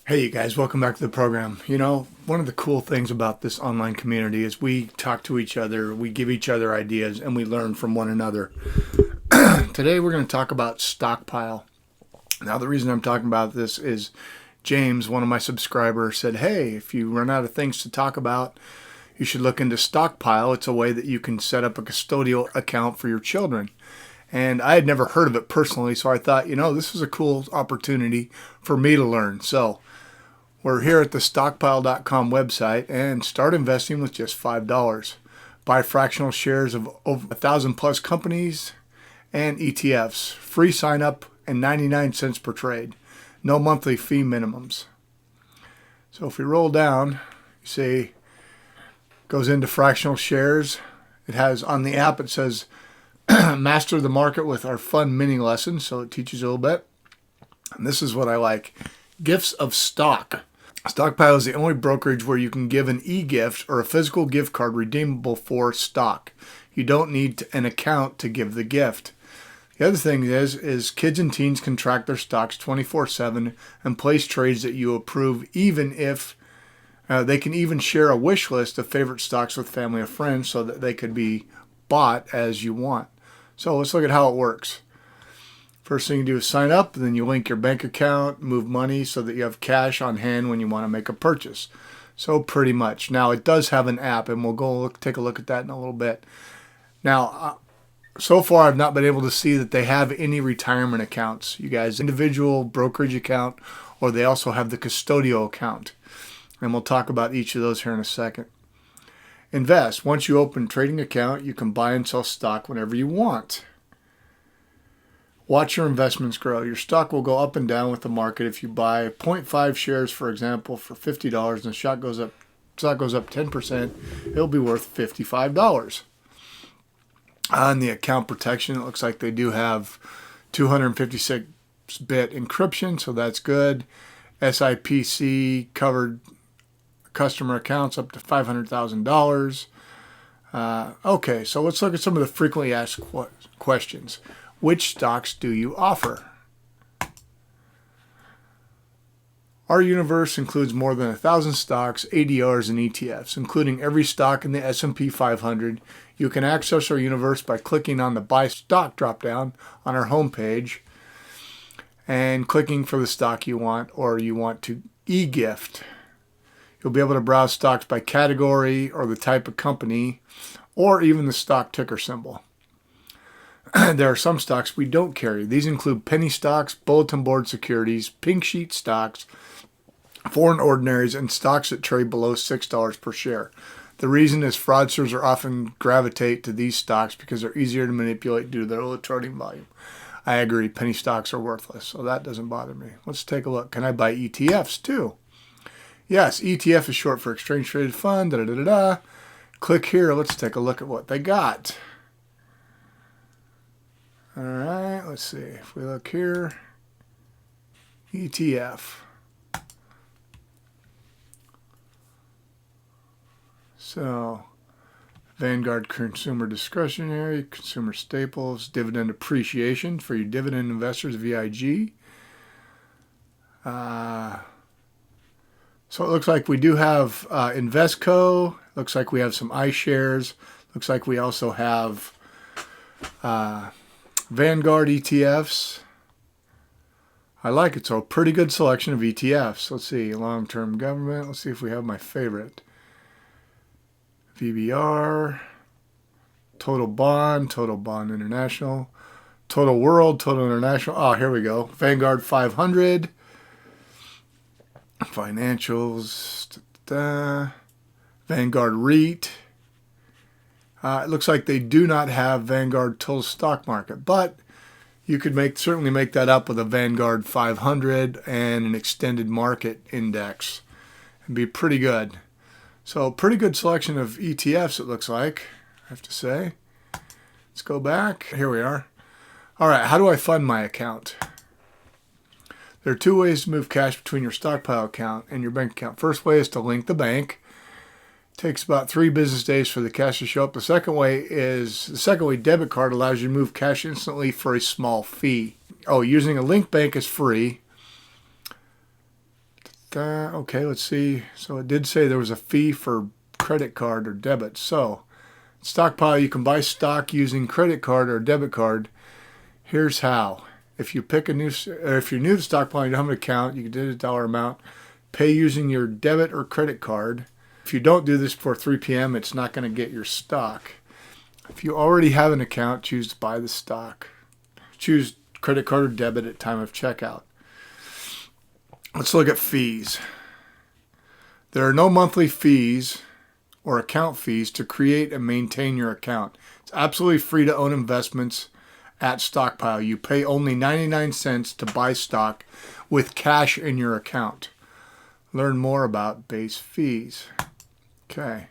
Hey, you guys, welcome back to the program. One of the cool things about this online community is we talk to each other, we give each other ideas, and we learn from one another. Today, we're going to talk about Stockpile. Now, the reason I'm talking about this is James, one of my subscribers, said, hey, if you run out of things to talk about, you should look into Stockpile. It's a way that you can set up a custodial account for your children. And I had never heard of it personally, so I thought, this is a cool opportunity for me to learn. So, we're here at the Stockpile.com website and start investing with just $5. Buy fractional shares of over 1,000 plus companies and ETFs. Free sign up and 99 cents per trade. No monthly fee minimums. So if we roll down, you see, goes into fractional shares. It has on the app, it says master the market with our fun mini lesson. So it teaches you a little bit. And this is what I like. Gifts of stock. Stockpile is the only brokerage where you can give an e-gift or a physical gift card redeemable for stock. You don't need an account to give the gift. The other thing is kids and teens can track their stocks 24/7 and place trades that you approve, even if they can even share a wish list of favorite stocks with family or friends so that they could be bought as you want. So let's look at how it works. First thing you do is sign up, and then you link your bank account, move money so that you have cash on hand when you want to make a purchase. So pretty much. Now it does have an app, and we'll take a look at that in a little bit. Now, so far I've not been able to see that they have any retirement accounts. You guys, individual brokerage account, or they also have the custodial account. And we'll talk about each of those here in a second. Invest. Once you open a trading account, you can buy and sell stock whenever you want. Watch your investments grow. Your stock will go up and down with the market. If you buy zero point 0.5 shares, for example, for $50, and the stock goes up 10%, it'll be worth $55. On the account protection, it looks like they do have 256-bit encryption, so that's good. SIPC covered customer accounts up to $500,000. Okay, so let's look at some of the frequently asked questions. Which stocks do you offer? Our universe includes more than 1,000 stocks, ADRs, and ETFs, including every stock in the S&P 500. You can access our universe by clicking on the Buy Stock dropdown on our homepage and clicking for the stock you want or you want to e-gift. You'll be able to browse stocks by category or the type of company or even the stock ticker symbol. There are some stocks we don't carry. These include penny stocks, bulletin board securities, pink sheet stocks, foreign ordinaries, and stocks that trade below $6 per share. The reason is fraudsters are often gravitate to these stocks because they're easier to manipulate due to their low trading volume. I agree, penny stocks are worthless, so that doesn't bother me. Let's take a look. Can I buy ETFs too? Yes, ETF is short for exchange traded fund. Click here. Let's take a look at what they got. All right, let's see. If we look here, ETF. So, Vanguard Consumer Discretionary, Consumer Staples, Dividend Appreciation for your dividend investors, VIG. So it looks like we do have Investco. Looks like we have some iShares. Looks like we also have Vanguard ETFs. I like it. So a pretty good selection of ETFs. Let's see. Long-term government. Let's see if we have my favorite. VBR. Total Bond International. Total World, Total International. Oh, here we go. Vanguard 500. Financials. Vanguard REIT. It looks like they do not have Vanguard Total Stock Market, but you could certainly make that up with a Vanguard 500 and an extended market index. It'd be pretty good. So pretty good selection of ETFs, it looks like, I have to say. Let's go back. Here we are. All right, how do I fund my account? There are two ways to move cash between your Stockpile account and your bank account. First way is to link the bank. Takes about 3 business days for the cash to show up. The second way, debit card allows you to move cash instantly for a small fee. Oh, using a linked bank is free. Okay, let's see. So it did say there was a fee for credit card or debit. So Stockpile, you can buy stock using credit card or debit card. Here's how. If you pick if you're new to Stockpile and you don't have an account, you can do a dollar amount. Pay using your debit or credit card. If you don't do this before 3 p.m., it's not going to get your stock. If you already have an account, choose to buy the stock. Choose credit card or debit at time of checkout. Let's look at fees. There are no monthly fees or account fees to create and maintain your account. It's absolutely free to own investments at Stockpile. You pay only 99 cents to buy stock with cash in your account. Learn more about base fees. Okay.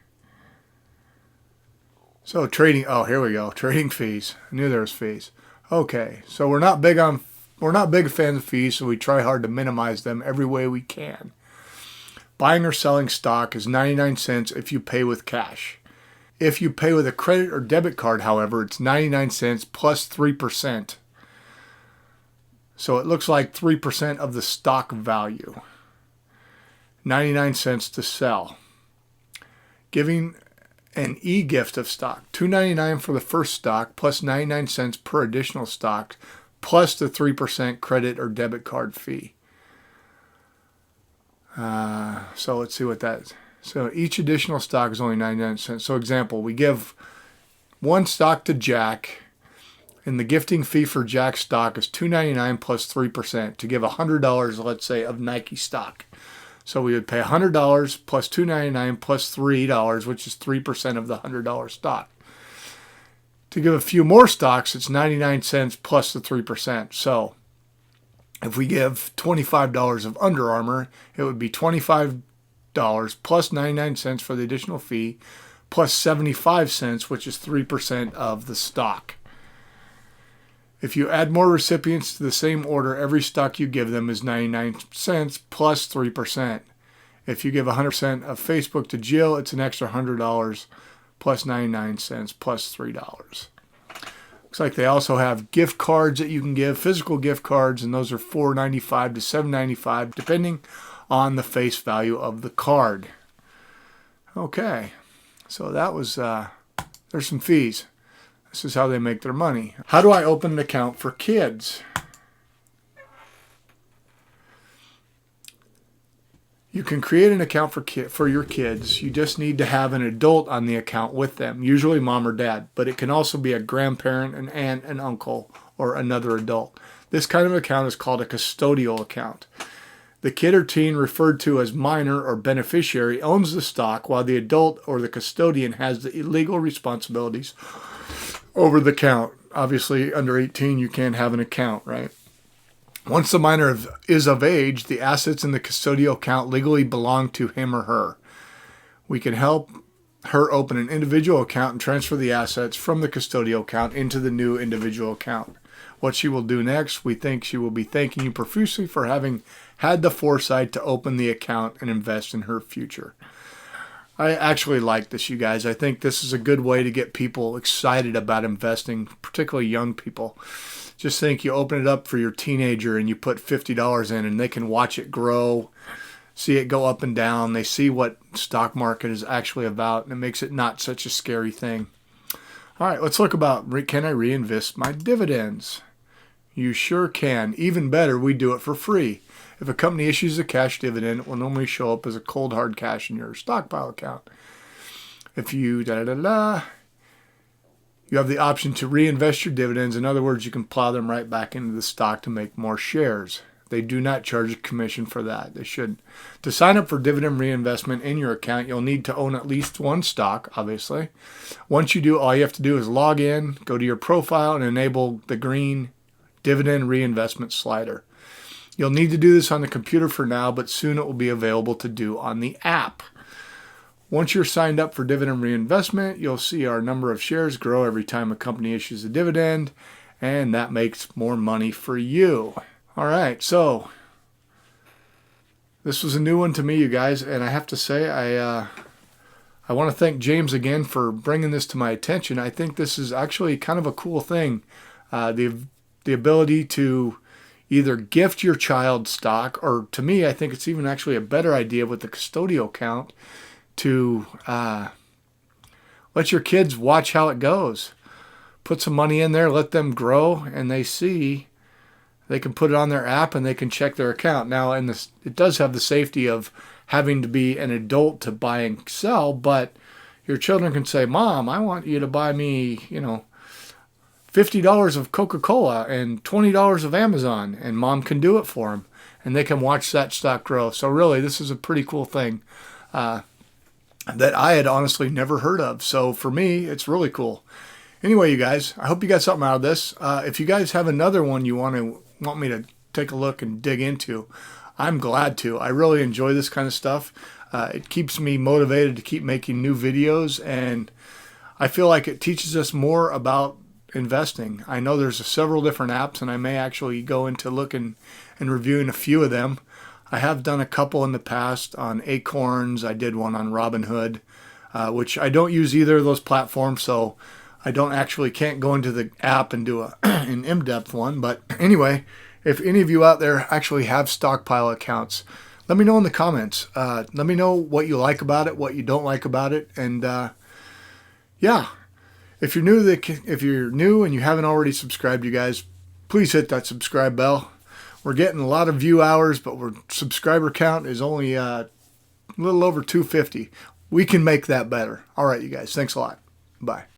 So trading, oh, here we go. Trading fees. I knew there was fees. Okay. So we're not big fans of fees, so we try hard to minimize them every way we can. Buying or selling stock is 99 cents if you pay with cash. If you pay with a credit or debit card, however, it's 99 cents plus 3%. So it looks like 3% of the stock value. 99 cents to sell. Giving an e-gift of stock. $2.99 for the first stock plus 99 cents per additional stock plus the 3% credit or debit card fee. So let's see what that is. So each additional stock is only 99 cents. So example, we give one stock to Jack, and the gifting fee for Jack's stock is $2.99 plus 3% to give $100, let's say, of Nike stock. So we would pay $100 plus $2.99 plus $3, which is 3% of the $100 stock. To give a few more stocks, it's 99 cents plus the 3%. So if we give $25 of Under Armour, it would be $25 plus 99 cents for the additional fee, plus 75 cents, which is 3% of the stock. If you add more recipients to the same order, every stock you give them is 99 cents plus 3%. If you give 100% of Facebook to Jill, it's an extra $100 plus 99 cents plus $3. Looks like they also have gift cards that you can give, physical gift cards, and those are $4.95 to $7.95, depending on the face value of the card. Okay, so that was, there's some fees. This is how they make their money. How do I open an account for kids? You can create an account for your kids. You just need to have an adult on the account with them, usually mom or dad, but it can also be a grandparent, an aunt, an uncle, or another adult. This kind of account is called a custodial account. The kid or teen referred to as minor or beneficiary owns the stock, while the adult or the custodian has the legal responsibilities over the account. Obviously, under 18, you can't have an account, right? Once the minor is of age, the assets in the custodial account legally belong to him or her. We can help her open an individual account and transfer the assets from the custodial account into the new individual account. What she will do next, we think she will be thanking you profusely for having had the foresight to open the account and invest in her future. I actually like this, you guys. I think this is a good way to get people excited about investing, particularly young people. Just think you open it up for your teenager and you put $50 in and they can watch it grow, see it go up and down. They see what stock market is actually about, and it makes it not such a scary thing. All right, let's look about, can I reinvest my dividends? You sure can. Even better, we do it for free. If a company issues a cash dividend, it will normally show up as a cold hard cash in your Stockpile account. If you you have the option to reinvest your dividends. In other words, you can plow them right back into the stock to make more shares. They do not charge a commission for that. They shouldn't. To sign up for dividend reinvestment in your account, you'll need to own at least one stock, obviously. Once you do, all you have to do is log in, go to your profile, and enable the green dividend reinvestment slider. You'll need to do this on the computer for now, but soon it will be available to do on the app. Once you're signed up for dividend reinvestment, you'll see our number of shares grow every time a company issues a dividend, and that makes more money for you. All right, so this was a new one to me, you guys, and I have to say I want to thank James again for bringing this to my attention. I think this is actually kind of a cool thing, the ability to either gift your child stock, or to me, I think it's even actually a better idea with the custodial account to let your kids watch how it goes. Put some money in there, let them grow, and they see they can put it on their app and they can check their account. Now, it does have the safety of having to be an adult to buy and sell, but your children can say, Mom, I want you to buy me, $50 of Coca-Cola and $20 of Amazon, and Mom can do it for them, and they can watch that stock grow. So really, this is a pretty cool thing that I had honestly never heard of. So for me, it's really cool. Anyway, you guys, I hope you got something out of this. If you guys have another one you want me to take a look and dig into, I'm glad to. I really enjoy this kind of stuff. It keeps me motivated to keep making new videos, and I feel like it teaches us more about investing. I know there's several different apps, and I may actually go into looking and reviewing a few of them. I have done a couple in the past on Acorns. I did one on Robinhood, which I don't use either of those platforms, so I can't go into the app and do an in-depth one. But anyway, if any of you out there actually have Stockpile accounts, let me know in the comments. Let me know what you like about it, what you don't like about it, and yeah. If you're new and you haven't already subscribed, you guys, please hit that subscribe bell. We're getting a lot of view hours, but our subscriber count is only a little over 250. We can make that better. All right, you guys. Thanks a lot. Bye.